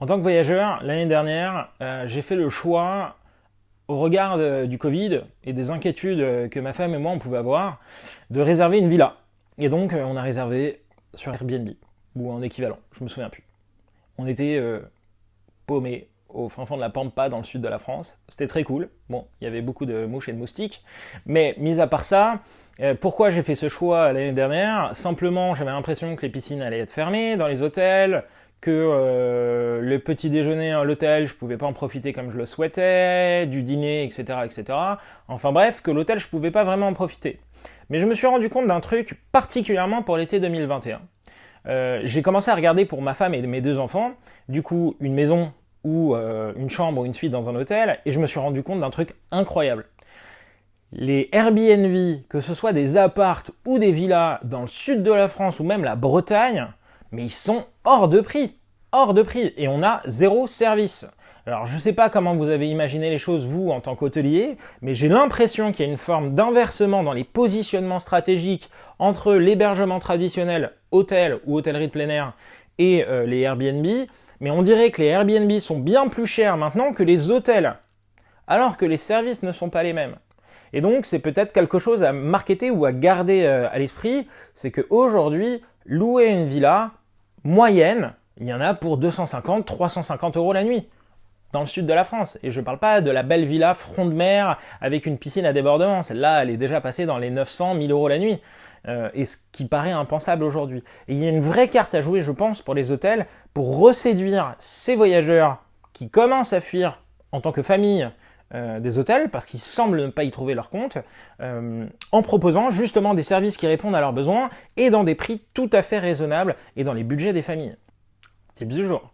En tant que voyageur, l'année dernière, j'ai fait le choix, au regard du Covid et des inquiétudes que ma femme et moi on pouvait avoir, de réserver une villa. Et donc, on a réservé sur Airbnb, ou en équivalent, je me souviens plus. On était paumés au fin fond de la Pampa dans le sud de la France. C'était très cool. Bon, il y avait beaucoup de mouches et de moustiques. Mais mis à part ça, pourquoi j'ai fait ce choix l'année dernière? Simplement, j'avais l'impression que les piscines allaient être fermées dans les hôtels, que le petit déjeuner à l'hôtel, je pouvais pas en profiter comme je le souhaitais, du dîner, etc., etc. Enfin bref, que l'hôtel, je pouvais pas vraiment en profiter. Mais je me suis rendu compte d'un truc particulièrement pour l'été 2021. J'ai commencé à regarder pour ma femme et mes deux enfants, du coup, une maison ou une chambre ou une suite dans un hôtel, et je me suis rendu compte d'un truc incroyable. Les Airbnb, que ce soit des appartes ou des villas dans le sud de la France ou même la Bretagne, mais ils sont hors de prix. Hors de prix. Et on a zéro service. Alors je ne sais pas comment vous avez imaginé les choses vous en tant qu'hôtelier, mais j'ai l'impression qu'il y a une forme d'inversement dans les positionnements stratégiques entre l'hébergement traditionnel, hôtel ou hôtellerie de plein air, et les Airbnb. Mais on dirait que les Airbnb sont bien plus chers maintenant que les hôtels, alors que les services ne sont pas les mêmes. Et donc c'est peut-être quelque chose à marketer ou à garder à l'esprit, c'est qu'aujourd'hui, louer une villa moyenne, il y en a pour 250, 350 euros la nuit dans le sud de la France. Et je ne parle pas de la belle villa front de mer avec une piscine à débordement. Celle-là, elle est déjà passée dans les 900, 1000 euros la nuit. Et ce qui paraît impensable aujourd'hui. Et il y a une vraie carte à jouer, je pense, pour les hôtels, pour reséduire ces voyageurs qui commencent à fuir en tant que famille des hôtels, parce qu'ils semblent ne pas y trouver leur compte, en proposant justement des services qui répondent à leurs besoins et dans des prix tout à fait raisonnables et dans les budgets des familles. Tips du jour.